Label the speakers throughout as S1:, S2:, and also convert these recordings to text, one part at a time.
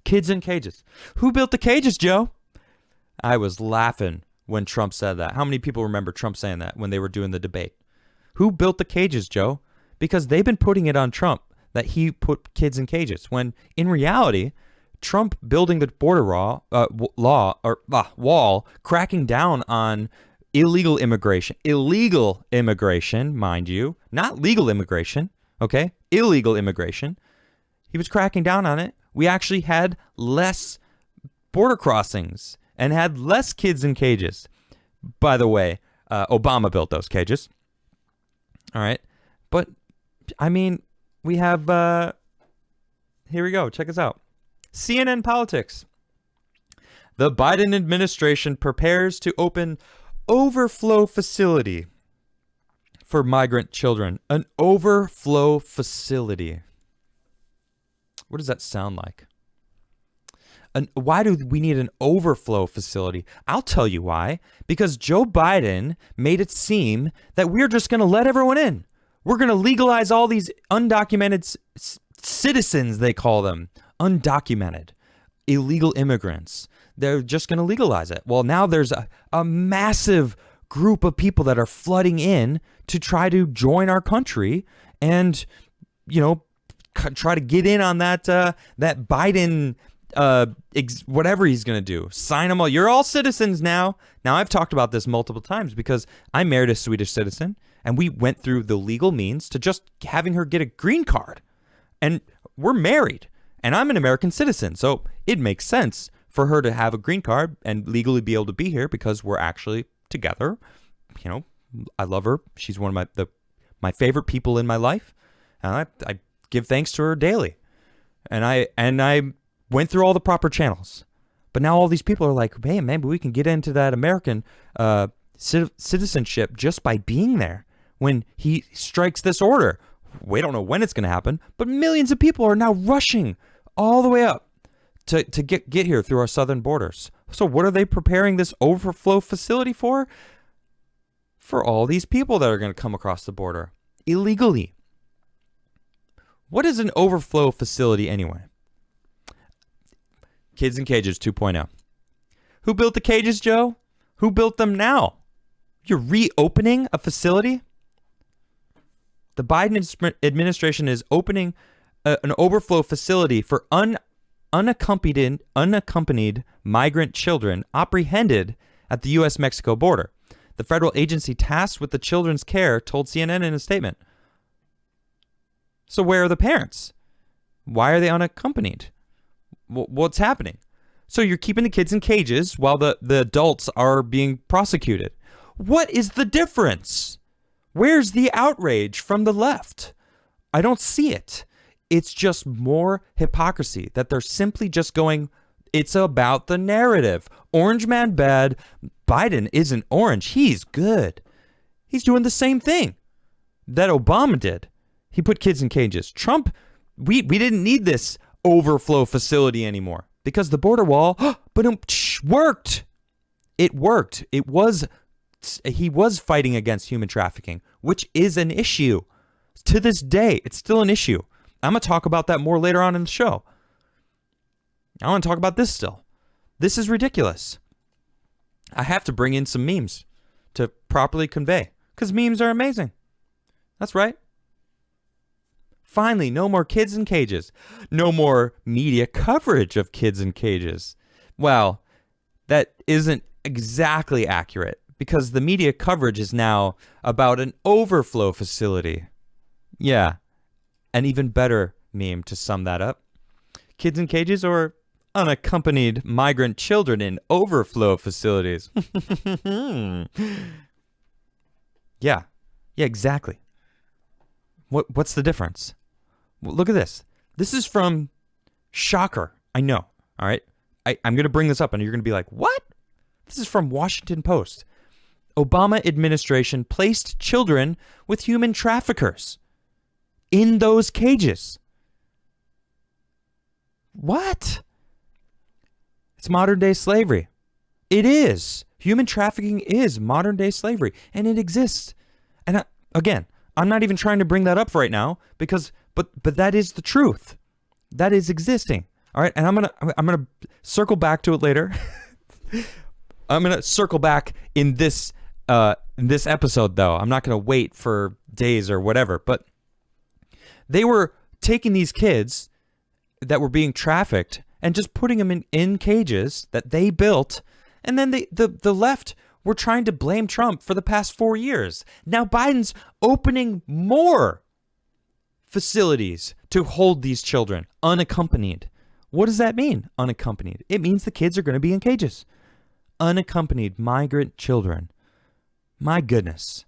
S1: Kids in cages. Who built the cages, Joe? I was laughing when Trump said that. How many people remember Trump saying that when they were doing the debate? Who built the cages, Joe? Because they've been putting it on Trump that he put kids in cages, when in reality, Trump building the border wall, cracking down on illegal immigration, mind you, not legal immigration, okay? Illegal immigration. He was cracking down on it. We actually had less border crossings and had less kids in cages. By the way, Obama built those cages. All right. But, I mean, we have, here we go. Check us out. CNN Politics. The Biden administration prepares to open Overflow Facility for migrant children. An overflow facility. What does that sound like? Why do we need an overflow facility? I'll tell you why. Because Joe Biden made it seem that we're just going to let everyone in. We're going to legalize all these undocumented citizens, they call them. Undocumented. Illegal immigrants. They're just going to legalize it. Well, now there's a massive group of people that are flooding in to try to join our country and, you know, try to get in on that Biden, whatever he's going to do. Sign them all. You're all citizens now. Now, I've talked about this multiple times because I married a Swedish citizen and we went through the legal means to just having her get a green card. And we're married and I'm an American citizen. So it makes sense for her to have a green card and legally be able to be here because we're actually together. You know, I love her. She's one of my favorite people in my life. And I give thanks to her daily. And I went through all the proper channels. But now all these people are like, hey, maybe we can get into that American citizenship just by being there when he strikes this order. We don't know when it's going to happen, but millions of people are now rushing all the way up to get here through our southern borders. So what are they preparing this overflow facility for? For all these people that are going to come across the border illegally. What is an overflow facility anyway? Kids in Cages 2.0. Who built the cages, Joe? Who built them now? You're reopening a facility? The Biden administration is opening an overflow facility for unaccompanied migrant children apprehended at the U.S.-Mexico border. The federal agency tasked with the children's care told CNN in a statement. So where are the parents? Why are they unaccompanied? What's happening? So you're keeping the kids in cages while the adults are being prosecuted. What is the difference? Where's the outrage from the left? I don't see it. It's just more hypocrisy that they're simply just going, it's about the narrative. Orange man bad. Biden isn't orange. He's good. He's doing the same thing that Obama did. He put kids in cages. Trump, we didn't need this overflow facility anymore because the border wall, worked. It worked. He was fighting against human trafficking, which is an issue. To this day, it's still an issue. I'm going to talk about that more later on in the show. I want to talk about this still. This is ridiculous. I have to bring in some memes to properly convey because memes are amazing. That's right. Finally, no more kids in cages. No more media coverage of kids in cages. Well, that isn't exactly accurate because the media coverage is now about an overflow facility. Yeah, an even better meme to sum that up. Kids in cages or unaccompanied migrant children in overflow facilities. Yeah, exactly. What's the difference? Well, look at this. This is from Shocker. I know. All right. I'm going to bring this up and you're going to be like, what? This is from Washington Post. Obama administration placed children with human traffickers in those cages. What? It's modern day slavery. It is. Human trafficking is modern day slavery and it exists. And again, I'm not even trying to bring that up right now because, but that is the truth. That is existing. All right, and I'm gonna circle back to it later. I'm gonna circle back in this episode, though. I'm not gonna wait for days or whatever. But they were taking these kids that were being trafficked and just putting them in cages that they built, and then the left were trying to blame Trump for the past 4 years. Now Biden's opening more facilities to hold these children unaccompanied. What does that mean, unaccompanied? It means the kids are going to be in cages. Unaccompanied migrant children. My goodness.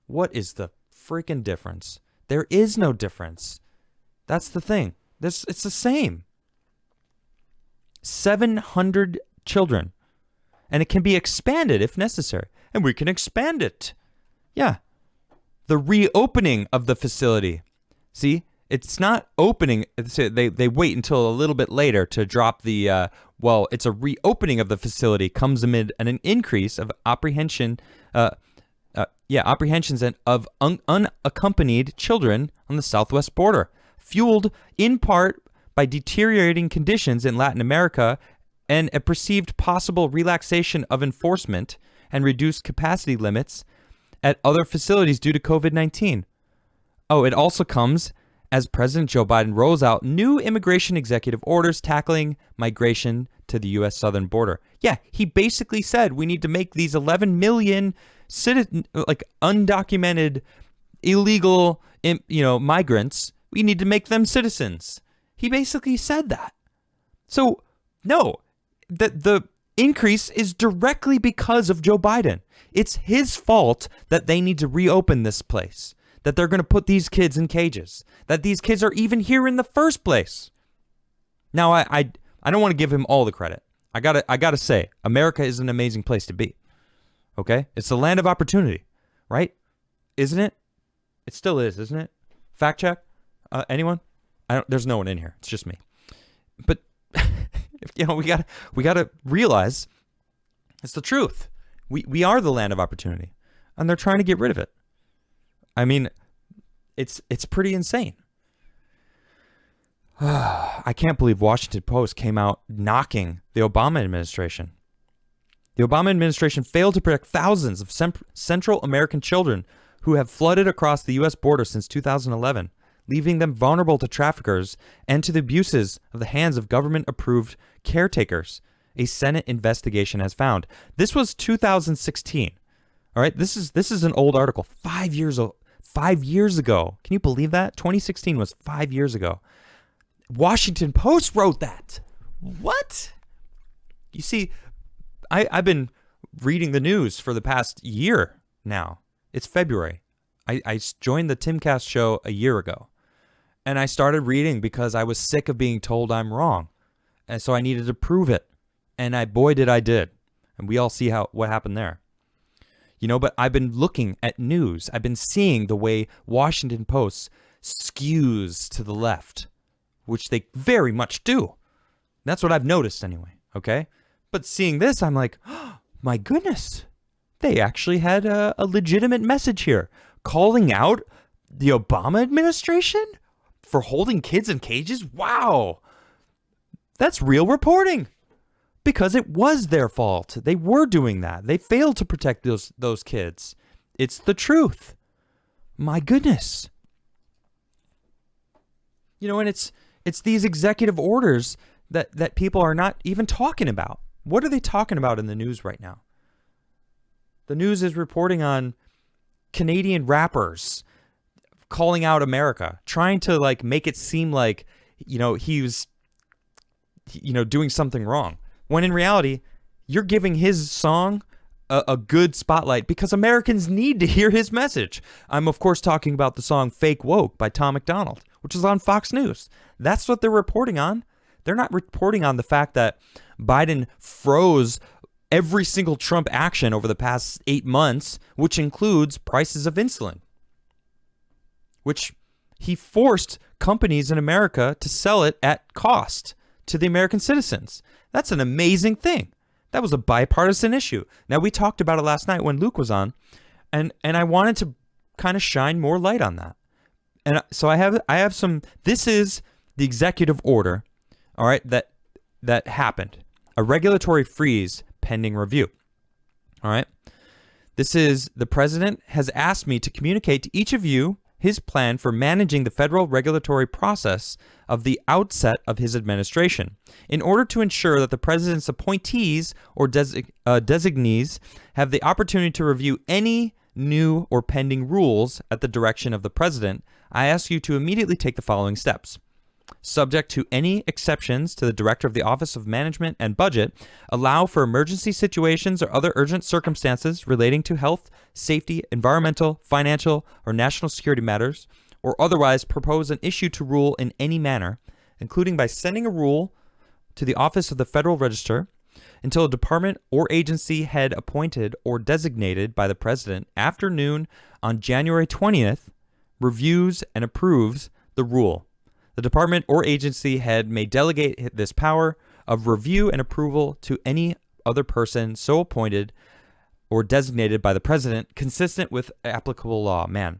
S1: What is the freaking difference? There is no difference. That's the thing. It's the same. 700 children. And it can be expanded if necessary. And we can expand it. Yeah. The reopening of the facility. See, it's not opening. They wait until a little bit later to drop the, it's a reopening of the facility comes amid an increase of apprehensions of unaccompanied children on the southwest border, fueled in part by deteriorating conditions in Latin America and a perceived possible relaxation of enforcement and reduced capacity limits at other facilities due to COVID-19. Oh, it also comes as President Joe Biden rolls out new immigration executive orders tackling migration to the U.S. southern border. Yeah, he basically said we need to make these 11 million undocumented, illegal, migrants. We need to make them citizens. He basically said that. So, no, the increase is directly because of Joe Biden. It's his fault that they need to reopen this place, that they're going to put these kids in cages, that these kids are even here in the first place. Now, I don't want to give him all the credit. I gotta say, America is an amazing place to be. Okay? It's the land of opportunity, right? Isn't it? It still is, isn't it? Fact check? Anyone? There's no one in here. It's just me. But we gotta realize it's the truth. We are the land of opportunity, and they're trying to get rid of it. I mean, it's pretty insane. I can't believe Washington Post came out knocking the Obama administration. The Obama administration failed to protect thousands of Central American children who have flooded across the U.S. border since 2011, leaving them vulnerable to traffickers and to the abuses of the hands of government-approved caretakers, a Senate investigation has found. This was 2016. All right, this is an old article, 5 years old. 5 years ago. Can you believe that? 2016 was 5 years ago. Washington Post wrote that. What? You see, I've been reading the news for the past year now. It's February. I joined the Timcast show a year ago. And I started reading because I was sick of being told I'm wrong. And so I needed to prove it. And boy, did I did. And we all see what happened there. But I've been looking at news. I've been seeing the way Washington Post skews to the left, which they very much do. That's what I've noticed anyway, okay? But seeing this, I'm like, oh, my goodness. They actually had a legitimate message here, calling out the Obama administration for holding kids in cages. Wow. That's real reporting. Because it was their fault. They were doing that. They failed to protect those kids. It's the truth. My goodness. And it's these executive orders that people are not even talking about. What are they talking about in the news right now? The news is reporting on Canadian rappers calling out America, trying to make it seem like, he was, doing something wrong. When in reality, you're giving his song a good spotlight because Americans need to hear his message. I'm, of course, talking about the song Fake Woke by Tom MacDonald, which is on Fox News. That's what they're reporting on. They're not reporting on the fact that Biden froze every single Trump action over the past 8 months, which includes prices of insulin, which he forced companies in America to sell it at cost to the American citizens. That's an amazing thing. That was a bipartisan issue. Now, we talked about it last night when Luke was on, and I wanted to kind of shine more light on that. And so I have some, this is the executive order, all right, that happened. A regulatory freeze pending review. All right. This is the president has asked me to communicate to each of you his plan for managing the federal regulatory process of the outset of his administration in order to ensure that the president's appointees or designees have the opportunity to review any new or pending rules at the direction of the president. I ask you to immediately take the following steps. Subject to any exceptions to the Director of the Office of Management and Budget, allow for emergency situations or other urgent circumstances relating to health, safety, environmental, financial, or national security matters, or otherwise propose an issue to rule in any manner, including by sending a rule to the Office of the Federal Register until a department or agency head appointed or designated by the President after noon on January 20th reviews and approves the rule. The department or agency head may delegate this power of review and approval to any other person so appointed or designated by the president, consistent with applicable law. Man,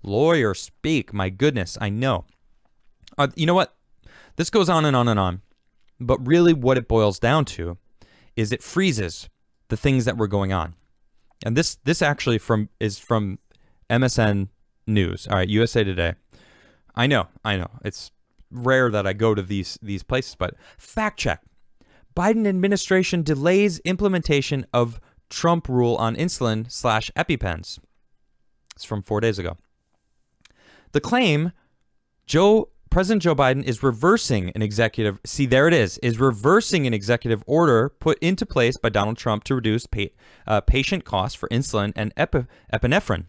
S1: lawyer speak. My goodness, I know. You know what? This goes on and on and on. But really what it boils down to is it freezes the things that were going on. And this actually is from MSN News. All right, USA Today. I know. It's rare that I go to these places, but fact check. Biden administration delays implementation of Trump rule on insulin / EpiPens. It's from 4 days ago. The claim, President Joe Biden is reversing an executive, reversing an executive order put into place by Donald Trump to reduce patient costs for insulin and epinephrine.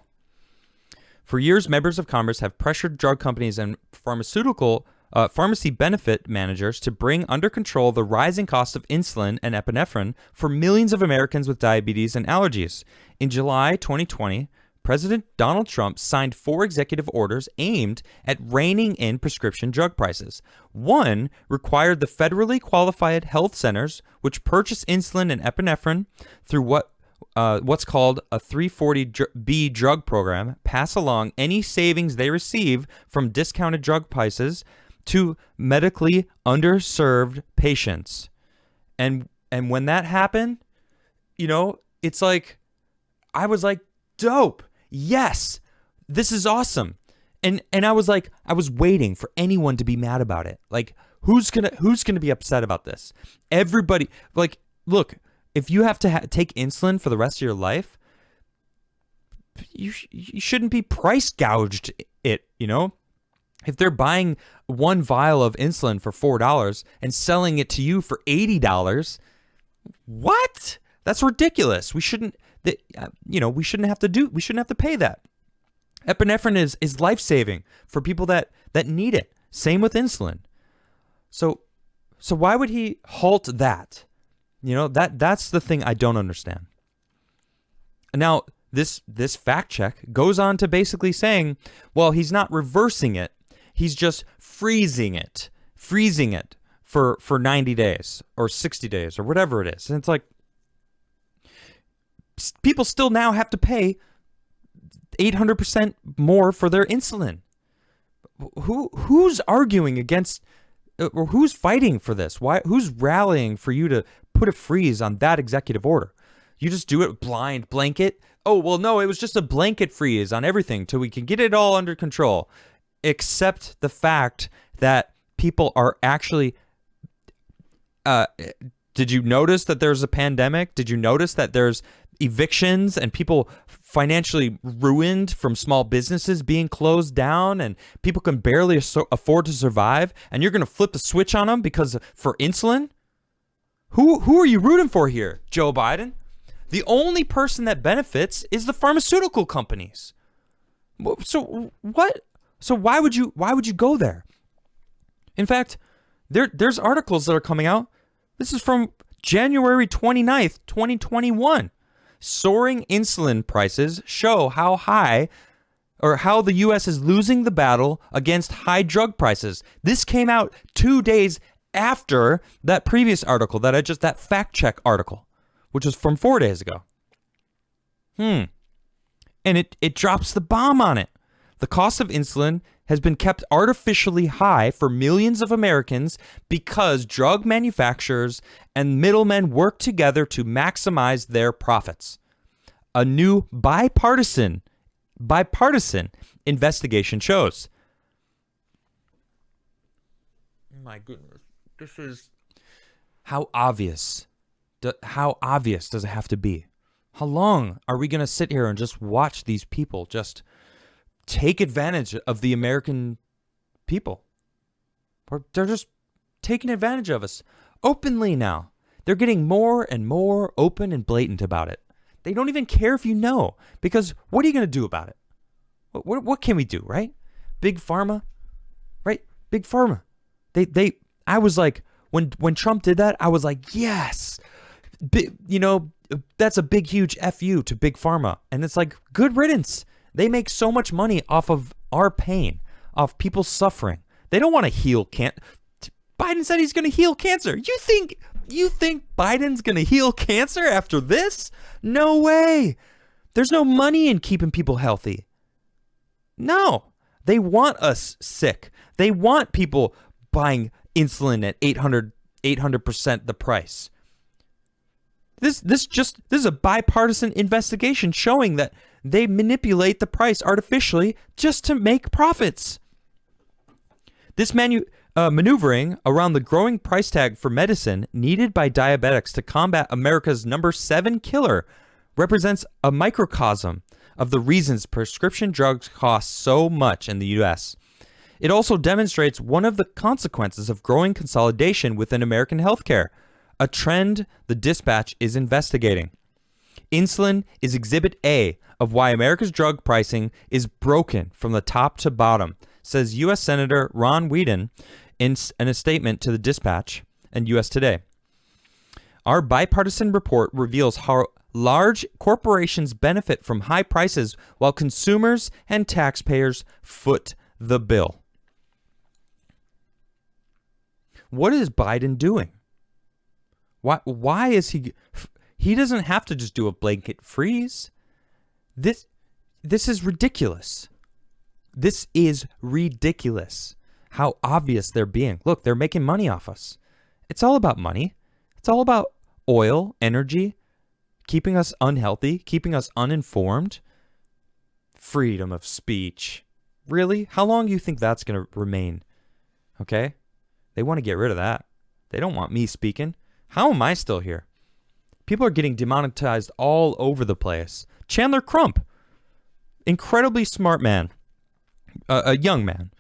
S1: For years, members of Congress have pressured drug companies and pharmacy benefit managers to bring under control the rising cost of insulin and epinephrine for millions of Americans with diabetes and allergies. In July 2020, President Donald Trump signed 4 executive orders aimed at reining in prescription drug prices. One required the federally qualified health centers, which purchase insulin and epinephrine through what's called a 340B drug program, pass along any savings they receive from discounted drug prices to medically underserved patients. And when that happened, it's like, I was like, dope. Yes, this is awesome. And I was like, I was waiting for anyone to be mad about it. Like, who's gonna be upset about this? Everybody, like, look, if you have to take insulin for the rest of your life, you shouldn't be price gouged it, If they're buying one vial of insulin for $4 and selling it to you for $80, what? That's ridiculous. We shouldn't have to pay that. Epinephrine is life-saving for people that need it. Same with insulin. So why would he halt that? That's the thing I don't understand. Now, this fact check goes on to basically saying, well, he's not reversing it. He's just freezing it for 90 days or 60 days or whatever it is. And it's like, people still now have to pay 800% more for their insulin. Who's arguing against, or who's fighting for this? Who's rallying for you to put a freeze on that executive order? You just do it blind blanket. Oh, well, no, it was just a blanket freeze on everything till we can get it all under control. Except the fact that people are actually, did you notice that there's a pandemic? Did you notice that there's evictions and people financially ruined from small businesses being closed down and people can barely afford to survive, and you're going to flip the switch on them for insulin? Who are you rooting for here, Joe Biden? The only person that benefits is the pharmaceutical companies. So what? So why would you go there? In fact, there's articles that are coming out. This is from January 29th, 2021. Soaring insulin prices show how the U.S. is losing the battle against high drug prices. This came out 2 days after that previous article that fact check article, which was from 4 days ago. And it drops the bomb on it. The cost of insulin has been kept artificially high for millions of Americans because drug manufacturers and middlemen work together to maximize their profits. A new bipartisan investigation shows. My goodness, this is how obvious. How obvious does it have to be? How long are we going to sit here and just watch these people just take advantage of the American people? Or they're just taking advantage of us openly now. They're getting more and more open and blatant about it. They don't even care if you know, because what are you going to do about it? What can we do, right? Big Pharma, right? Big Pharma. I was like, when Trump did that, I was like, yes, that's a big, huge FU to Big Pharma. And it's like, good riddance. They make so much money off of our pain, off people suffering. They don't want to heal cancer. Biden said he's going to heal cancer. You think Biden's going to heal cancer after this? No way. There's no money in keeping people healthy. No. They want us sick. They want people buying insulin at 800% the price. This is a bipartisan investigation showing that they manipulate the price artificially just to make profits. This maneuvering around the growing price tag for medicine needed by diabetics to combat America's number 7 killer represents a microcosm of the reasons prescription drugs cost so much in the U.S. It also demonstrates one of the consequences of growing consolidation within American healthcare, a trend the Dispatch is investigating. Insulin is Exhibit A of why America's drug pricing is broken from the top to bottom, says U.S. Senator Ron Wyden in a statement to the Dispatch and U.S. Today. Our bipartisan report reveals how large corporations benefit from high prices while consumers and taxpayers foot the bill. What is Biden doing? Why is he doesn't have to just do a blanket freeze. This is ridiculous. This is ridiculous. How obvious they're being. Look, they're making money off us. It's all about money. It's all about oil, energy, keeping us unhealthy, keeping us uninformed. Freedom of speech. Really? How long do you think that's going to remain? Okay? They want to get rid of that. They don't want me speaking. How am I still here? People are getting demonetized all over the place. Chandler Crump, incredibly smart man, a young man,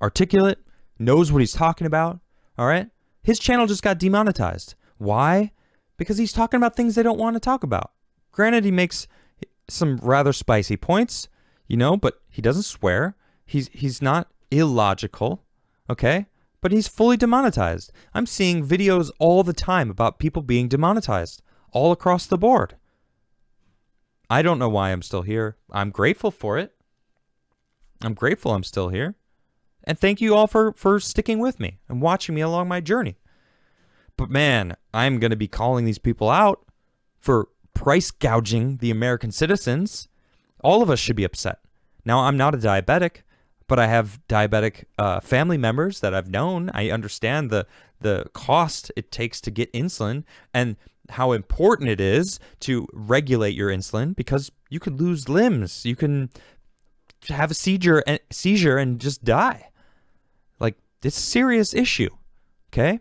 S1: articulate, knows what he's talking about, all right? His channel just got demonetized. Why? Because he's talking about things they don't want to talk about. Granted, he makes some rather spicy points, but he doesn't swear. He's not illogical, okay? But he's fully demonetized. I'm seeing videos all the time about people being demonetized all across the board. I don't know why I'm still here. I'm grateful for it. I'm grateful I'm still here. And thank you all for sticking with me and watching me along my journey. But man, I'm going to be calling these people out for price gouging the American citizens. All of us should be upset. Now, I'm not a diabetic, but I have diabetic family members that I've known. I understand the cost it takes to get insulin and how important it is to regulate your insulin, because you could lose limbs. You can have a seizure and just die. Like, it's a serious issue. Okay?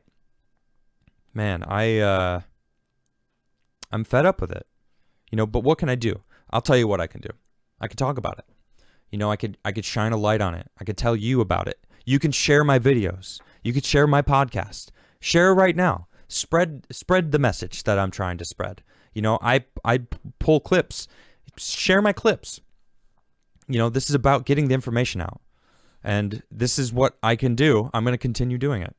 S1: Man, I'm fed up with it. But what can I do? I'll tell you what I can do. I can talk about it. I could shine a light on it. I could tell you about it. You can share my videos. You could share my podcast. Share right now. Spread the message that I'm trying to spread. I pull clips. Share my clips. This is about getting the information out. And this is what I can do. I'm going to continue doing it.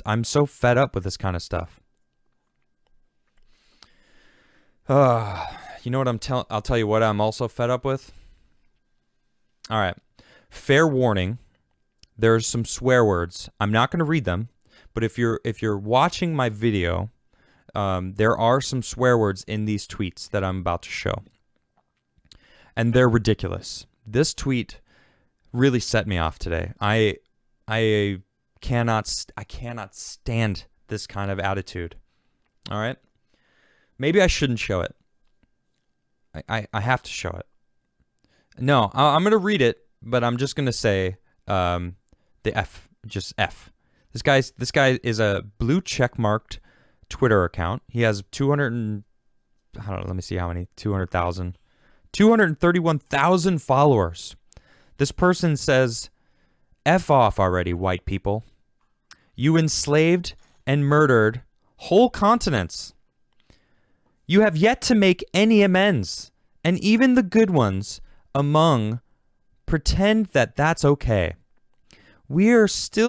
S1: I'm so fed up with this kind of stuff. You know what I'll tell you what I'm also fed up with. All right. Fair warning. There's some swear words. I'm not going to read them, but if you're watching my video, there are some swear words in these tweets that I'm about to show. And they're ridiculous. This tweet really set me off today. I cannot stand this kind of attitude. All right? Maybe I shouldn't show it. I have to show it. No, I'm going to read it, but I'm just going to say the F, just F. This guy is a blue check-marked Twitter account. He has 231,000 followers. This person says, F off already, white people. You enslaved and murdered whole continents. You have yet to make any amends, and even the good ones among pretend that that's okay. We are still